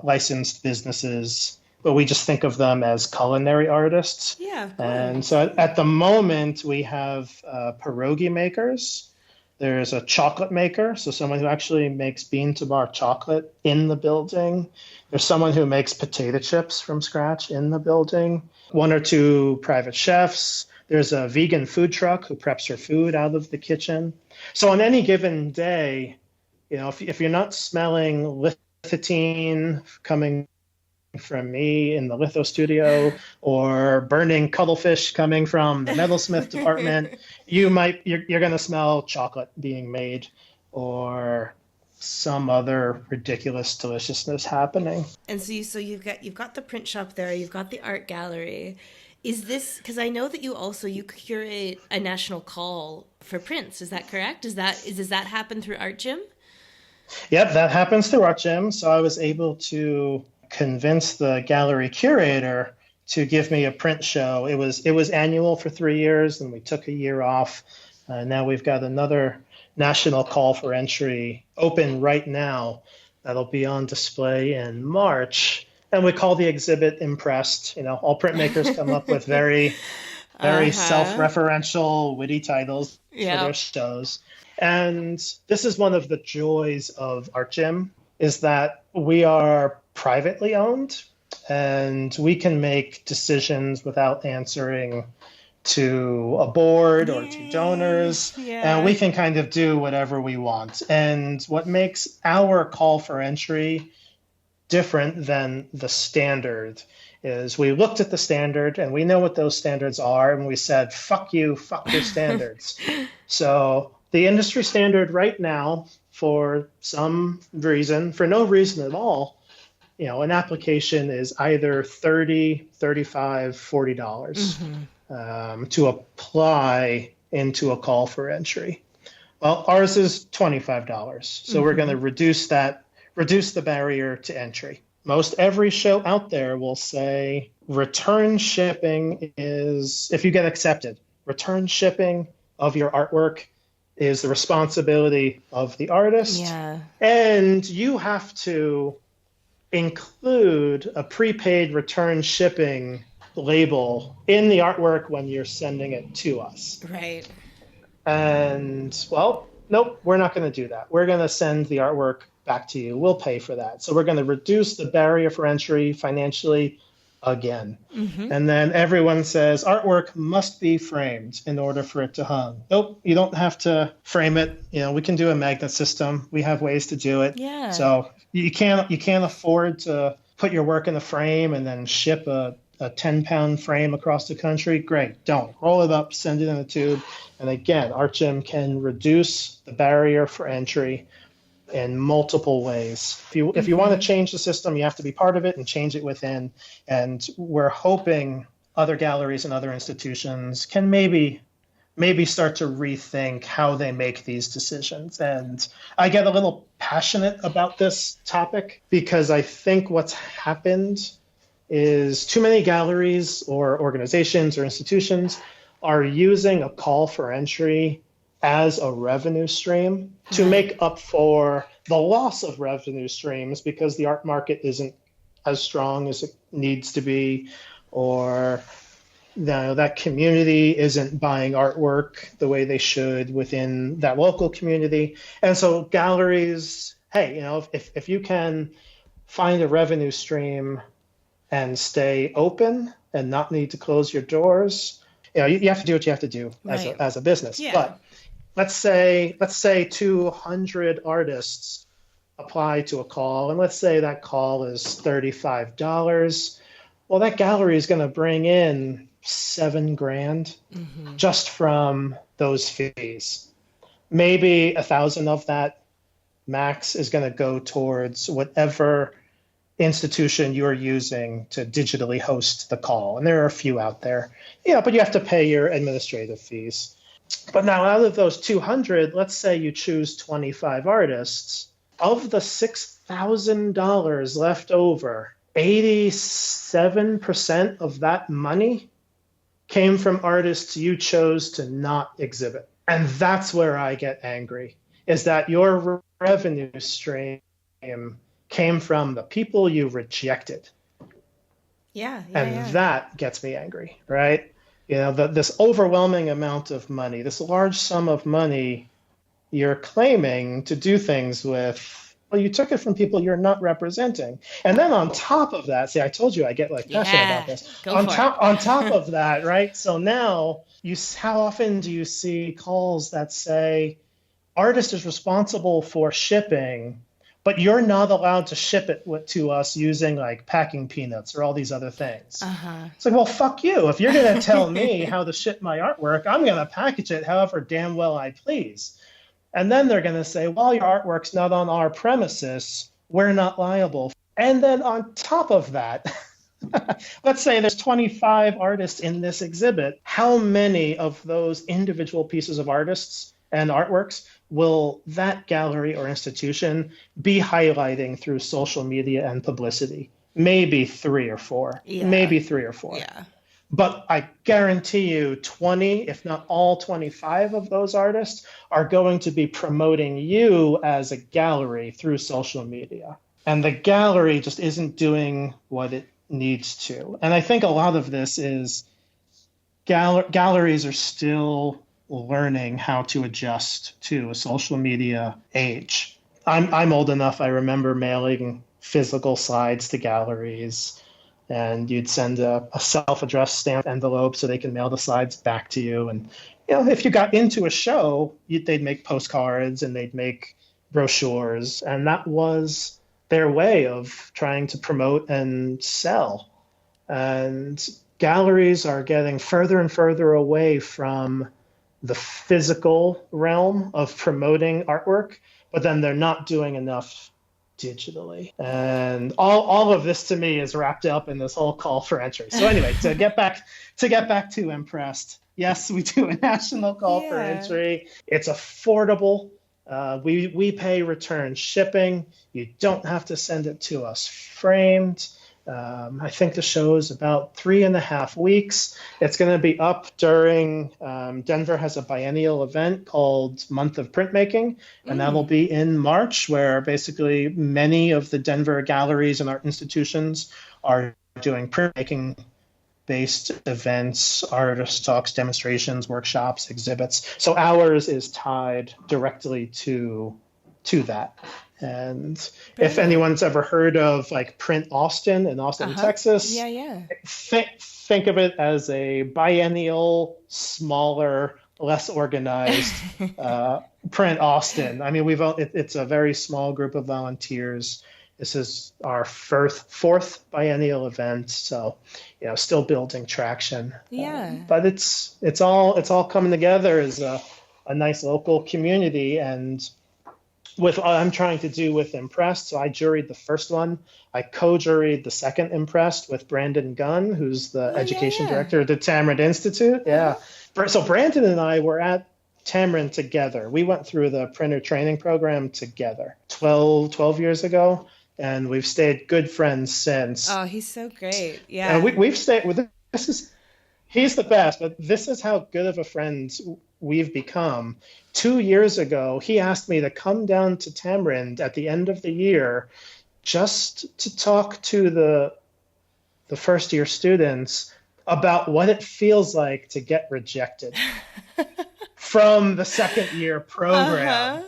[SPEAKER 1] licensed businesses. But we just think of them as culinary artists.
[SPEAKER 2] Yeah.
[SPEAKER 1] And so at the moment, we have pierogi makers, There's a chocolate maker, so someone who actually makes bean to bar chocolate in the building. There's someone who makes potato chips from scratch in the building. One or two private chefs. There's a vegan food truck who preps her food out of the kitchen. So on any given day, if you're not smelling lecithin coming from me in the litho studio or burning cuttlefish coming from the metalsmith department, you're going to smell chocolate being made or some other ridiculous deliciousness happening.
[SPEAKER 2] And so you've got the print shop there, you've got the art gallery. Is this, because I know that you curate a national call for prints, is that correct? Does that happen through Art Gym?
[SPEAKER 1] Yep, that happens through Art Gym. So I was able to convince the gallery curator to give me a print show. It was annual for 3 years, and we took a year off. Now we've got another national call for entry open right now that'll be on display in March. And we call the exhibit Impressed. All printmakers come up with very self-referential, witty titles for their shows. And this is one of the joys of Art Gym, is that we are privately owned and we can make decisions without answering to a board or to donors. And we can kind of do whatever we want. And what makes our call for entry different than the standard is we looked at the standard and we know what those standards are, and we said, fuck you, fuck your standards. So the industry standard right now, for some reason, for no reason at all, an application is either $30, $35, $40 to apply into a call for entry. Well, ours is $25. So we're going to reduce the barrier to entry. Most every show out there will say return shipping is, if you get accepted, return shipping of your artwork is the responsibility of the artist.
[SPEAKER 2] Yeah.
[SPEAKER 1] And you have to include a prepaid return shipping label in the artwork when you're sending it to us.
[SPEAKER 2] Right.
[SPEAKER 1] And, well, nope, we're not going to do that. We're going to send the artwork back to you. We'll pay for that. So we're going to reduce the barrier for entry financially again. And then everyone says artwork must be framed in order for it to hang. Nope, you don't have to frame it. We can do a magnet system. We have ways to do it.
[SPEAKER 2] Yeah.
[SPEAKER 1] So you can't afford to put your work in a frame and then ship a 10-pound frame across the country. Great. Don't. Roll it up, send it in a tube. And again, Art Gym can reduce the barrier for entry in multiple ways. If you want to change the system, you have to be part of it and change it within. And we're hoping other galleries and other institutions can maybe start to rethink how they make these decisions. And I get a little passionate about this topic because I think what's happened is too many galleries or organizations or institutions are using a call for entry as a revenue stream to make up for the loss of revenue streams because the art market isn't as strong as it needs to be, or that community isn't buying artwork the way they should within that local community. And so galleries, hey, if you can find a revenue stream and stay open and not need to close your doors, you have to do what you have to do as a business.
[SPEAKER 2] Yeah.
[SPEAKER 1] But let's say 200 artists apply to a call, and let's say that call is $35. Well, that gallery is going to bring in $7,000 just from those fees. Maybe 1,000 of that max is going to go towards whatever institution you're using to digitally host the call. And there are a few out there. But you have to pay your administrative fees. But now out of those 200, let's say you choose 25 artists. Of the $6,000 left over, 87% of that money came from artists you chose to not exhibit. And that's where I get angry, is that your revenue stream came from the people you rejected. That gets me angry, right? This overwhelming amount of money, this large sum of money you're claiming to do things with, well, you took it from people you're not representing. And then on top of that, see, I told you I get like passionate about
[SPEAKER 2] Yeah,
[SPEAKER 1] this.
[SPEAKER 2] go for it.
[SPEAKER 1] On top of that, right? So now how often do you see calls that say artist is responsible for shipping, but you're not allowed to ship it to us using like packing peanuts or all these other things.
[SPEAKER 2] Uh-huh.
[SPEAKER 1] It's like, well, fuck you. If you're going to tell me how to ship my artwork, I'm going to package it however damn well I please. And then they're going to say, well, your artwork's not on our premises. We're not liable. And then on top of that, let's say there's 25 artists in this exhibit. How many of those individual pieces of artists and artworks will that gallery or institution be highlighting through social media and publicity? Maybe 3 or 4.
[SPEAKER 2] Yeah.
[SPEAKER 1] Maybe 3 or 4.
[SPEAKER 2] Yeah.
[SPEAKER 1] But I guarantee you 20, if not all 25 of those artists are going to be promoting you as a gallery through social media. And the gallery just isn't doing what it needs to. And I think a lot of this is galleries are still learning how to adjust to a social media age. I'm old enough, I remember mailing physical slides to galleries, and you'd send a self-addressed stamped envelope so they can mail the slides back to you. And if you got into a show, they'd make postcards and they'd make brochures, and that was their way of trying to promote and sell. And galleries are getting further and further away from the physical realm of promoting artwork, but then they're not doing enough digitally. And all of this to me is wrapped up in this whole call for entry. So anyway, to get back to Impressed, yes, we do a national call for entry. It's affordable. We pay return shipping. You don't have to send it to us framed. I think the show is about 3.5 weeks. It's going to be up during, Denver has a biennial event called Month of Printmaking, and that'll be in March, where basically many of the Denver galleries and art institutions are doing printmaking-based events, artist talks, demonstrations, workshops, exhibits. So ours is tied directly to that. And if anyone's ever heard of like Print Austin in Austin, Texas, think of it as a biennial, smaller, less organized Print Austin. I mean, it's a very small group of volunteers. This is our fourth biennial event, so still building traction. But it's all coming together as a nice local community. And with what I'm trying to do with Impressed, so I juried the first one. I co-juried the second Impressed with Brandon Gunn, who's the education director at the Tamarind Institute. So Brandon and I were at Tamarind together. We went through the printer training program together 12 years ago, and we've stayed good friends since.
[SPEAKER 2] Oh, he's so great. Yeah.
[SPEAKER 1] And we've stayed with he's the best, but this is how good of a friend we've become. 2 years ago, he asked me to come down to Tamarind at the end of the year just to talk to the first year students about what it feels like to get rejected from the second year program.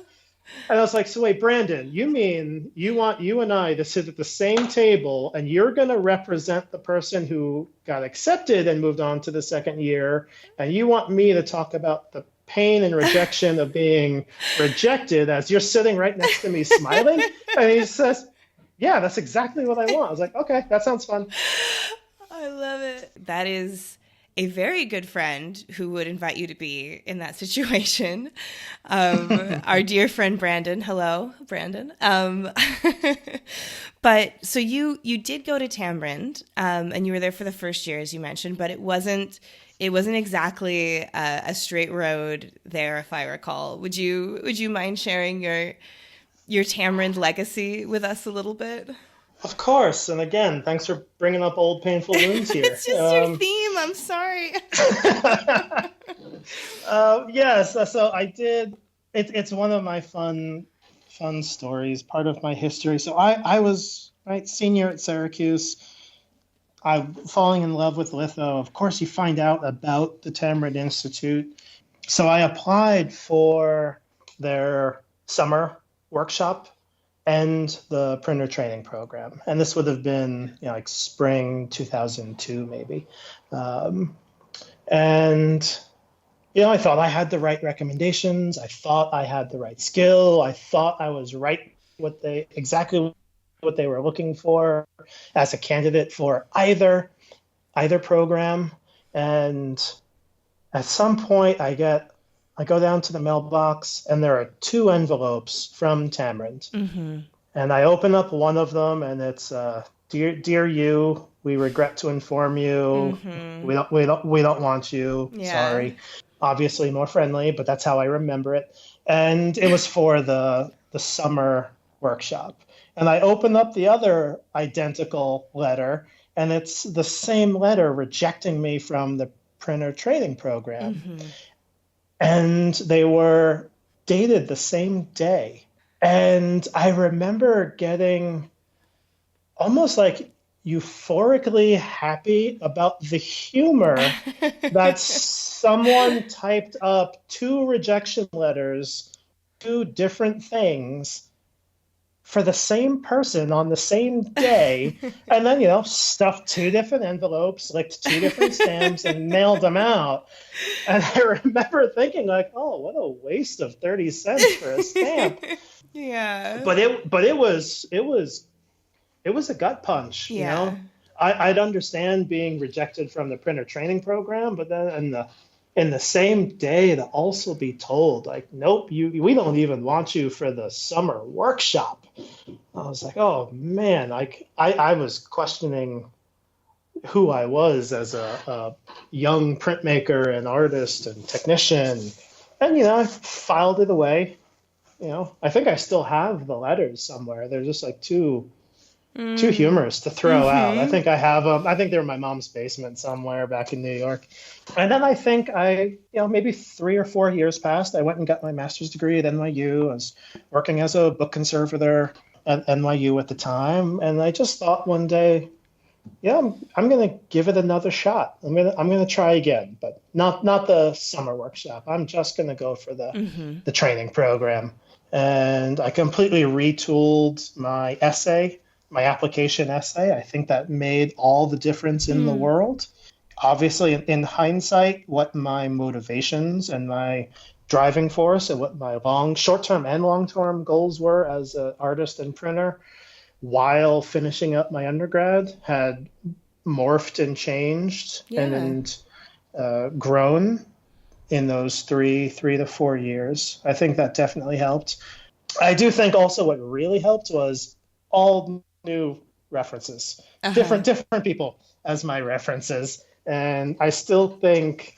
[SPEAKER 1] And I was like, so wait, Brandon, you mean you want you and I to sit at the same table and you're going to represent the person who got accepted and moved on to the second year, and you want me to talk about the pain and rejection of being rejected as you're sitting right next to me smiling? And he says, yeah, that's exactly what I want. I was like, okay, that sounds fun.
[SPEAKER 2] I love it. That is a very good friend who would invite you to be in that situation. Our dear friend Brandon. Hello, Brandon. But so you did go to Tamarind, and you were there for the first year, as you mentioned, but it wasn't exactly a straight road there, if I recall. Would you mind sharing your Tamarind legacy with us a little bit?
[SPEAKER 1] Of course. And again, thanks for bringing up old painful wounds here.
[SPEAKER 2] It's just your theme. I'm sorry.
[SPEAKER 1] Yes. So I did. It's one of my fun stories, part of my history. So I was senior at Syracuse. I'm falling in love with litho. Of course, you find out about the Tamarind Institute. So I applied for their summer workshop and the printer training program. And this would have been, like spring 2002, maybe. Um, and, I thought I had the right recommendations. I thought I had the right skill. I thought I was right exactly what they were looking for as a candidate for either program. And at some point I go down to the mailbox and there are two envelopes from Tamarind.
[SPEAKER 2] Mm-hmm.
[SPEAKER 1] And I open up one of them and it's dear you, we regret to inform you.
[SPEAKER 2] Mm-hmm.
[SPEAKER 1] We don't want you.
[SPEAKER 2] Yeah.
[SPEAKER 1] Sorry. Obviously more friendly, but that's how I remember it. And it was for the summer workshop. And I open up the other identical letter and it's the same letter rejecting me from the printer training program.
[SPEAKER 2] Mm-hmm.
[SPEAKER 1] And they were dated the same day. And I remember getting almost like euphorically happy about the humor that someone typed up two rejection letters, two different things for the same person on the same day, and then, stuffed two different envelopes, licked two different stamps, and mailed them out. And I remember thinking like, oh, what a waste of 30 cents for a stamp.
[SPEAKER 2] Yeah.
[SPEAKER 1] But it was a gut punch,
[SPEAKER 2] Yeah.
[SPEAKER 1] I'd understand being rejected from the printer training program, but then in the same day to also be told like, nope, we don't even want you for the summer workshop. I was like, oh man, like I was questioning who I was as a young printmaker and artist and technician. And, I filed it away. I think I still have the letters somewhere. They're just like too humorous to throw out. I think I have them. I think they're in my mom's basement somewhere back in New York. And then I think maybe 3 or 4 years passed. I went and got my master's degree at NYU. I was working as a book conservator at NYU at the time. And I just thought one day, I'm going to give it another shot. I'm going to try again, but not the summer workshop. I'm just going to go for the training program. And I completely retooled my application essay. I think that made all the difference in the world. Obviously, in hindsight, what my motivations and my driving force and what my short-term and long-term goals were as an artist and printer while finishing up my undergrad had morphed and changed and grown in those three to 4 years. I think that definitely helped. I do think also what really helped was all new references, different people as my references. And I still think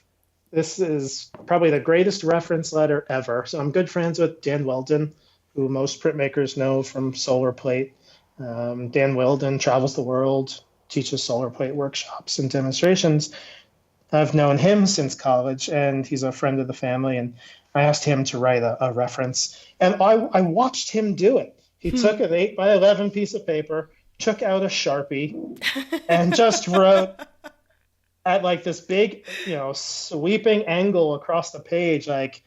[SPEAKER 1] this is probably the greatest reference letter ever. So I'm good friends with Dan Weldon, who most printmakers know from Solar Plate. Dan Weldon travels the world, teaches solar plate workshops and demonstrations. I've known him since college, and he's a friend of the family. And I asked him to write a reference, and I watched him do it. He took an 8x11 piece of paper, took out a Sharpie, and just wrote at like this big, sweeping angle across the page, like,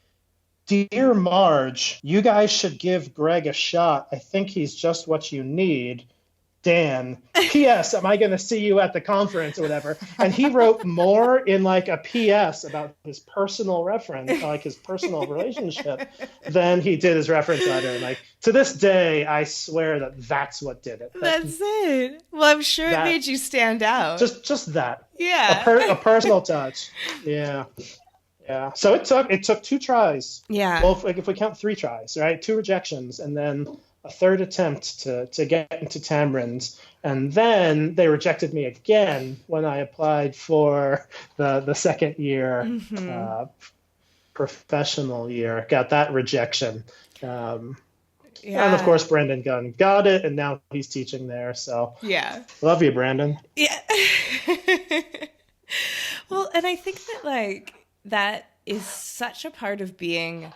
[SPEAKER 1] "Dear Marge, you guys should give Greg a shot. I think he's just what you need. Dan. P.S. Am I going to see you at the conference or whatever?" And he wrote more in like a P.S. about his personal reference, like his personal relationship, than he did his reference letter. And like to this day, I swear that's what did it.
[SPEAKER 2] That's it. Well, I'm sure it made you stand out.
[SPEAKER 1] Just that.
[SPEAKER 2] Yeah.
[SPEAKER 1] A personal touch. Yeah. Yeah. So it took 2 tries.
[SPEAKER 2] Yeah.
[SPEAKER 1] Well, if we count 3 tries, right? 2 rejections, and then a 3rd attempt to get into Tamarind. And then they rejected me again when I applied for the second year professional year. Got that rejection. And of course, Brandon Gunn got it, and now he's teaching there. So
[SPEAKER 2] yeah,
[SPEAKER 1] love you, Brandon.
[SPEAKER 2] Yeah. Well, and I think that that is such a part of being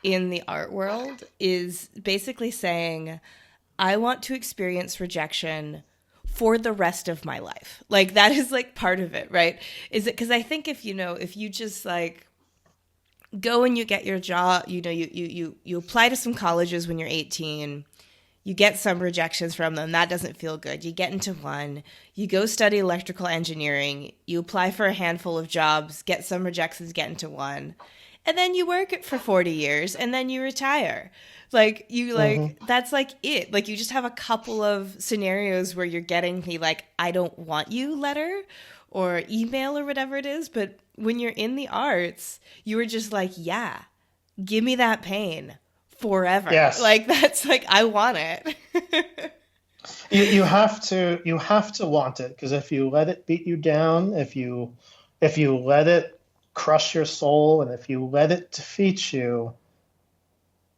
[SPEAKER 2] in the art world, is basically saying, I want to experience rejection for the rest of my life. That is part of it, right? Is it because I think if you just go and you get your job, you apply to some colleges when you're 18, you get some rejections from them, that doesn't feel good. You get into one, you go study electrical engineering, you apply for a handful of jobs, get some rejections, get into one, and then you work it for 40 years and then you retire. That's like it. Like, you just have a couple of scenarios where you're getting the I don't want you letter or email or whatever it is. But when you're in the arts, you were just yeah, give me that pain forever.
[SPEAKER 1] Yes.
[SPEAKER 2] That's I want it.
[SPEAKER 1] you have to want it, because if you let it beat you down, if you let it crush your soul, and if you let it defeat you,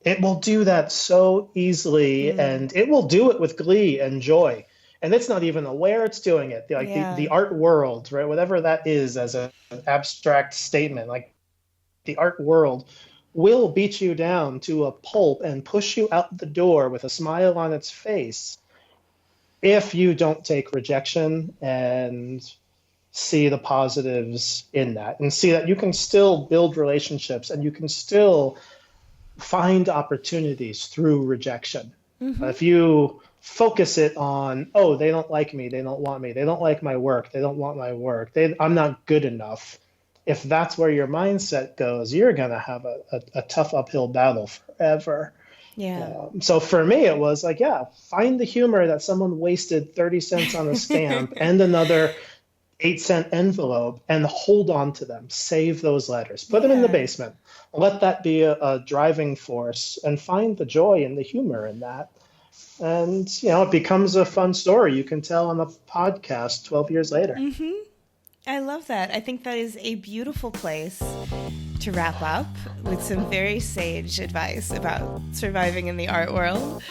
[SPEAKER 1] it will do that so easily, and it will do it with glee and joy. And it's not even aware it's doing it. The art world, right? Whatever that is as an abstract statement, the art world will beat you down to a pulp and push you out the door with a smile on its face if you don't take rejection and see the positives in that, and see that you can still build relationships and you can still find opportunities through rejection. If you focus it on, oh, they don't like me, they don't want me, they don't like my work, they don't want my work, I'm not good enough. If that's where your mindset goes, you're going to have a tough uphill battle forever.
[SPEAKER 2] Yeah.
[SPEAKER 1] So for me, it was find the humor that someone wasted 30 cents on a stamp and another 8-cent envelope, and hold on to them. Save those letters. Put them in the basement. Let that be a driving force, and find the joy and the humor in that. And, it becomes a fun story you can tell on a podcast 12 years later.
[SPEAKER 2] Mm-hmm. I love that. I think that is a beautiful place to wrap up with some very sage advice about surviving in the art world.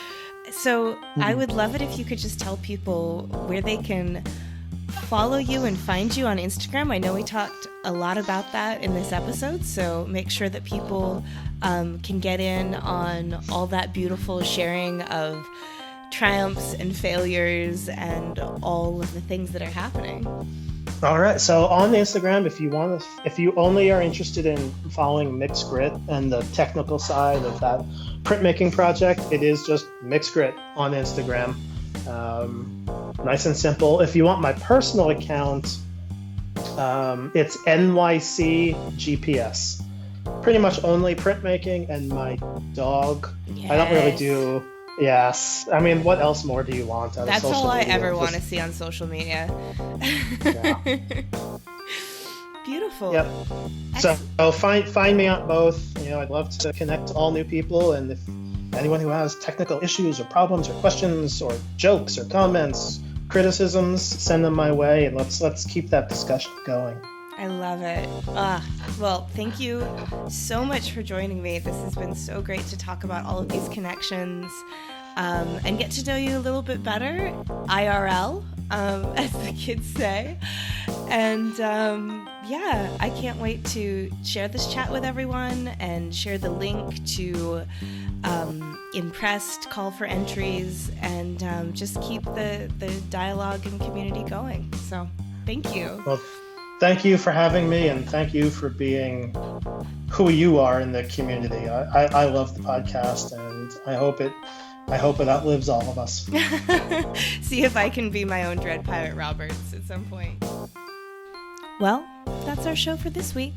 [SPEAKER 2] So I would love it if you could just tell people where they can follow you and find you on Instagram. I know we talked a lot about that in this episode, so make sure that people can get in on all that beautiful sharing of triumphs and failures and all of the things that are happening.
[SPEAKER 1] All right. So on Instagram, if you only are interested in following Mixed Grit and the technical side of that printmaking project, it is just Mixed Grit on Instagram. Nice and simple. If you want my personal account, it's NYC GPS. Pretty much only printmaking and my dog. Yes. I don't really do. Yes. I mean, what else more do you want out of social media?
[SPEAKER 2] That's all I ever want to see on social media. Yeah. Beautiful.
[SPEAKER 1] Yep. So find me on both. I'd love to connect to all new people, and if anyone who has technical issues or problems or questions or jokes or comments, criticisms, send them my way, and let's keep that discussion going.
[SPEAKER 2] I love it. Well, thank you so much for joining me. This has been so great to talk about all of these connections and get to know you a little bit better, IRL, as the kids say. And I can't wait to share this chat with everyone and share the link to Impressed, call for entries, and just keep the dialogue and community going. So thank you.
[SPEAKER 1] Well, thank you for having me, and thank you for being who you are in the community. I love the podcast, and I hope it outlives all of us.
[SPEAKER 2] See if I can be my own Dread Pirate Roberts at some point. Well, that's our show for this week.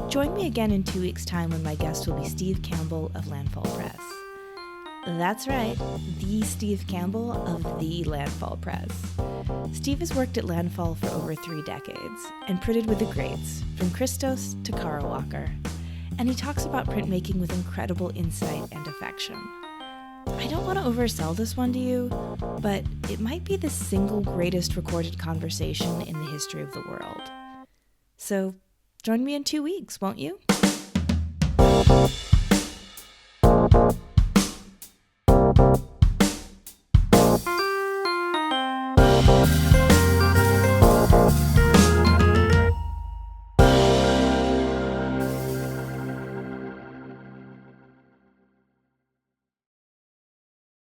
[SPEAKER 2] Join me again in 2 weeks' time when my guest will be Steve Campbell of Landfall Press. That's right, the Steve Campbell of the Landfall Press. Steve has worked at Landfall for over 3 decades and printed with the greats, from Christos to Kara Walker. And he talks about printmaking with incredible insight and affection. I don't want to oversell this one to you, but it might be the single greatest recorded conversation in the history of the world. So join me in 2 weeks, won't you?